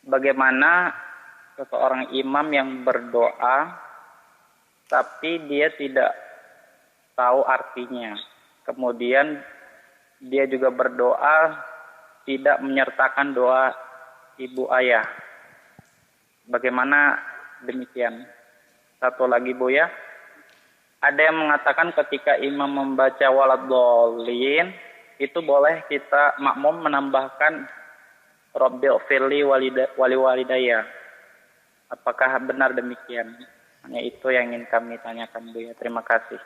bagaimana seseorang imam yang berdoa tapi dia tidak tahu artinya. Kemudian dia juga berdoa tidak menyertakan doa ibu ayah. Bagaimana demikian? Satu lagi Buya, ada yang mengatakan ketika imam membaca waladhdallin itu boleh kita makmum menambahkan Rabbighfirli wali walidayya. Apakah benar demikian? Hanya itu yang ingin kami tanyakan Buya. Terima kasih.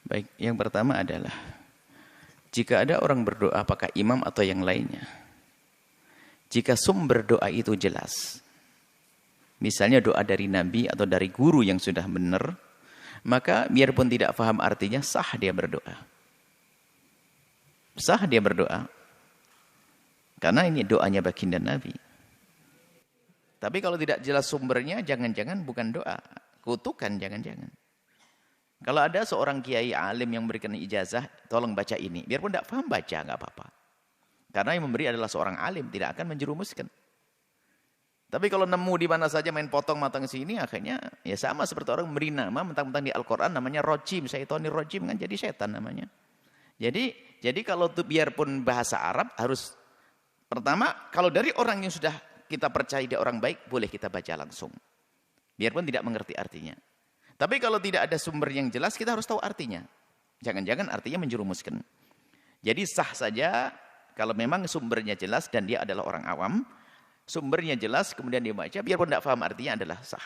Baik, yang pertama adalah jika ada orang berdoa apakah imam atau yang lainnya. Jika sumber doa itu jelas, misalnya doa dari Nabi atau dari guru yang sudah benar, maka biarpun tidak paham artinya, sah dia berdoa. Sah dia berdoa. Karena ini doanya baginda Nabi. Tapi kalau tidak jelas sumbernya, jangan-jangan bukan doa. Kutukan jangan-jangan. Kalau ada seorang kiai alim yang memberikan ijazah, tolong baca ini. Biarpun tidak paham baca, nggak apa-apa. Karena yang memberi adalah seorang alim, tidak akan menjerumuskan. Tapi kalau nemu di mana saja main potong matang sini, akhirnya ya sama seperti orang memberi nama mentang-mentang di Al-Quran namanya rojim, syaitoni rojim kan jadi setan namanya. Jadi kalau itu biarpun bahasa Arab harus pertama kalau dari orang yang sudah kita percaya dia orang baik boleh kita baca langsung, biarpun tidak mengerti artinya. Tapi kalau tidak ada sumber yang jelas kita harus tahu artinya. Jangan-jangan artinya menjerumuskan. Jadi sah saja kalau memang sumbernya jelas dan dia adalah orang awam. Sumbernya jelas, kemudian dia baca, biarpun tidak paham artinya adalah sah.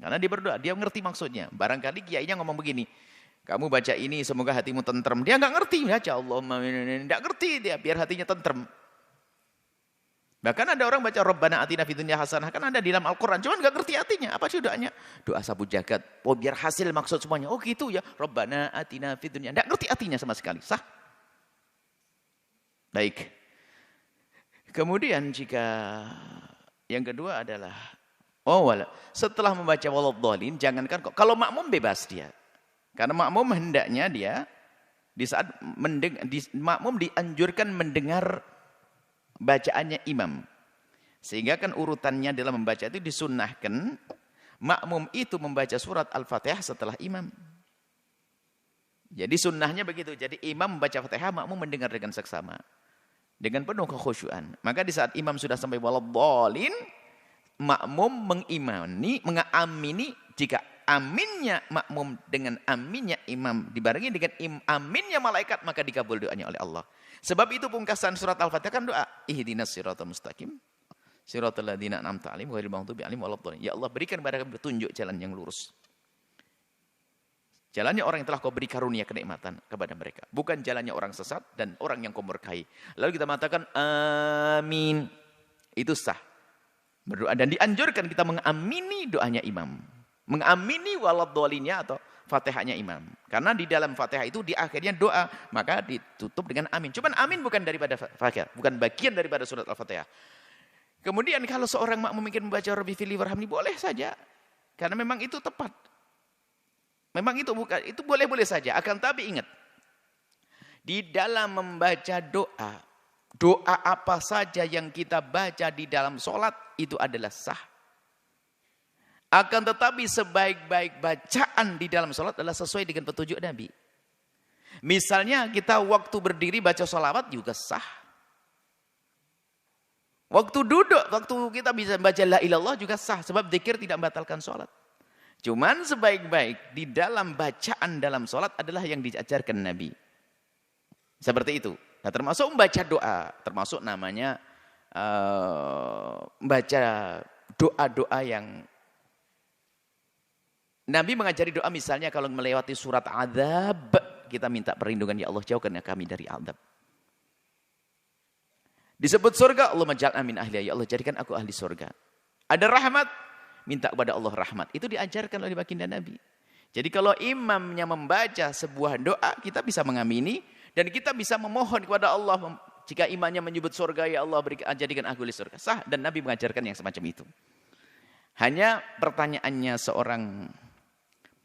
Karena dia berdoa, dia ngerti maksudnya. Barangkali kiainya ngomong begini, kamu baca ini semoga hatimu tentrem. Dia nggak ngerti, baca Allahumma, nggak ngerti dia, biar hatinya tentrem. Bahkan ada orang baca Rabbana atina fid dunya hasanah, kan ada di dalam Al-Quran, cuman nggak ngerti artinya. Apa sih doanya? Doa sabu jagat, oh biar hasil maksud semuanya. Oh gitu ya, Rabbana atina fid dunya. Nggak ngerti artinya sama sekali, sah. Baik. Kemudian jika yang kedua adalah setelah membaca waladhdallin jangankan kalau makmum bebas dia. Karena makmum hendaknya dia di saat makmum dianjurkan mendengar bacaannya imam. Sehingga kan urutannya dalam membaca itu disunnahkan makmum itu membaca surat Al-Fatihah setelah imam. Jadi sunnahnya begitu. Jadi imam membaca Fatihah, makmum mendengar dengan seksama. Dengan penuh kekhusyuan. Maka di saat imam sudah sampai waladhdallin, makmum mengamini jika aminnya makmum dengan aminnya imam dibarengi dengan aminnya malaikat, maka dikabul doanya oleh Allah. Sebab itu pungkasan surat Al-Fatihah kan doa, ihdinas siratal mustaqim, siratal ladzina an'amta 'alaihim ghairil maghdubi 'alaihim waladdallin. Ya Allah, berikan kepada kami petunjuk jalan yang lurus. Jalannya orang yang telah kau beri karunia kenikmatan kepada mereka. Bukan jalannya orang sesat dan orang yang kau murkai. Lalu kita mengatakan amin. Itu sah. Berdoa. Dan dianjurkan kita mengamini doanya imam. Mengamini waladhdallinnya atau fatihahnya imam. Karena di dalam fatihah itu di akhirnya doa. Maka ditutup dengan amin. Cuman amin bukan daripada fatihah. Bukan bagian daripada surat Al-Fatihah. Kemudian kalau seorang makmum ingin membaca Rabbi firli warhamni, boleh saja. Karena memang itu tepat. Memang itu bukan, itu boleh-boleh saja. Akan tapi ingat, di dalam membaca doa, doa apa saja yang kita baca di dalam sholat, itu adalah sah. Akan tetapi sebaik-baik bacaan di dalam sholat adalah sesuai dengan petunjuk Nabi. Misalnya kita waktu berdiri baca sholawat juga sah. Waktu duduk, waktu kita bisa baca la ilallah juga sah. Sebab zikir tidak membatalkan sholat. Cuman sebaik-baik di dalam bacaan dalam sholat adalah yang diajarkan Nabi. Seperti itu. Nah, termasuk membaca doa. Termasuk namanya baca doa-doa yang Nabi mengajari doa misalnya kalau melewati surat azab. Kita minta perlindungan, ya Allah jauhkan kami dari azab. Disebut surga, Allah maj'alna min ahliha, ya Allah jadikan aku ahli surga. Ada rahmat, minta kepada Allah rahmat. Itu diajarkan oleh baginda Nabi. Jadi kalau imamnya membaca sebuah doa, kita bisa mengamini dan kita bisa memohon kepada Allah. Jika imamnya menyebut surga, ya Allah jadikan aku ahli surga. Sah, dan Nabi mengajarkan yang semacam itu. Hanya pertanyaannya seorang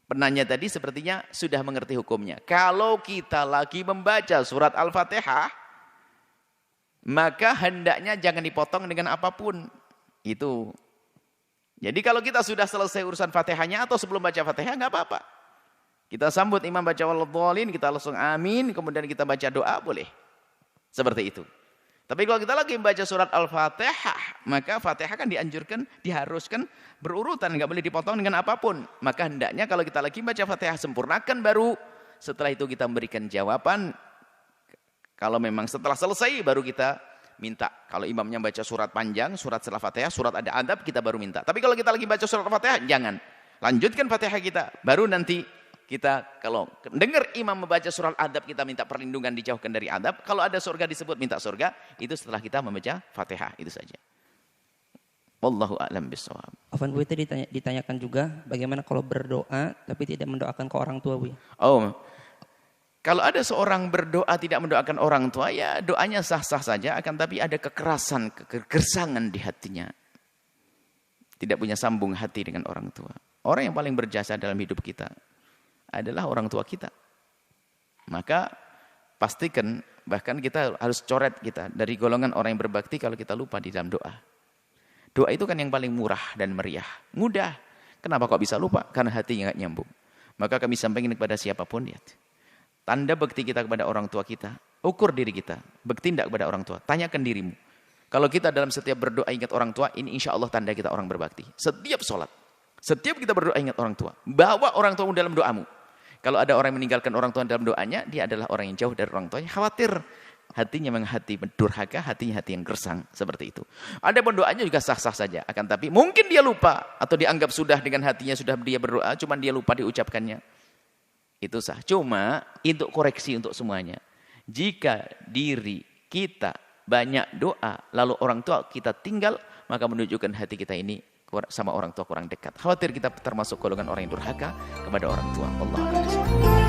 penanya tadi sepertinya sudah mengerti hukumnya. Kalau kita lagi membaca surat Al-Fatihah, maka hendaknya jangan dipotong dengan apapun. Itu. Jadi kalau kita sudah selesai urusan Fatihahnya atau sebelum baca Fatihah nggak apa-apa. Kita sambut imam baca waladhdallin, kita langsung amin, kemudian kita baca doa, boleh. Seperti itu. Tapi kalau kita lagi membaca surat Al-Fatihah, maka Fatihah kan dianjurkan, diharuskan berurutan, nggak boleh dipotong dengan apapun. Maka hendaknya kalau kita lagi baca Fatihah, sempurnakan baru setelah itu kita memberikan jawaban. Kalau memang setelah selesai baru kita minta. Kalau imamnya baca surat panjang, surat setelah Fatihah, surat ada adab, kita baru minta. Tapi kalau kita lagi baca surat Al-Fatihah, jangan. Lanjutkan Fatihah kita, baru nanti kita kalau dengar imam membaca surat adab, kita minta perlindungan, dijauhkan dari adab. Kalau ada surga disebut, minta surga. Itu setelah kita membaca Fatihah, itu saja. Wallahu a'lam bishawab. Afwan Bu, tadi ditanyakan juga bagaimana kalau berdoa tapi tidak mendoakan ke orang tua, Bu? Oh, kalau ada seorang berdoa tidak mendoakan orang tua, ya doanya sah-sah saja, akan tapi ada kekerasan, kegersangan di hatinya. Tidak punya sambung hati dengan orang tua. Orang yang paling berjasa dalam hidup kita adalah orang tua kita. Maka pastikan, bahkan kita harus coret kita dari golongan orang yang berbakti kalau kita lupa di dalam doa. Doa itu kan yang paling murah dan meriah. Mudah. Kenapa kok bisa lupa? Karena hatinya nggak nyambung. Maka kami sampaikan kepada siapapun, lihat. Tanda bakti kita kepada orang tua kita. Ukur diri kita. Bakti tidak kepada orang tua. Tanyakan dirimu. Kalau kita dalam setiap berdoa ingat orang tua, ini insya Allah tanda kita orang berbakti. Setiap sholat. Setiap kita berdoa ingat orang tua. Bawa orang tuamu dalam doamu. Kalau ada orang yang meninggalkan orang tua dalam doanya, dia adalah orang yang jauh dari orang tuanya. Khawatir. Hatinya memang hati durhaka, hatinya hati yang gersang. Seperti itu. Ada pun doanya juga sah-sah saja. Akan tapi mungkin dia lupa. Atau dianggap sudah dengan hatinya sudah dia berdoa. Cuma dia lupa diucapkannya. Itu sah. Cuma untuk koreksi untuk semuanya. Jika diri kita banyak doa, lalu orang tua kita tinggal, maka menunjukkan hati kita ini sama orang tua kurang dekat. Khawatir kita termasuk golongan orang yang durhaka kepada orang tua. Allah.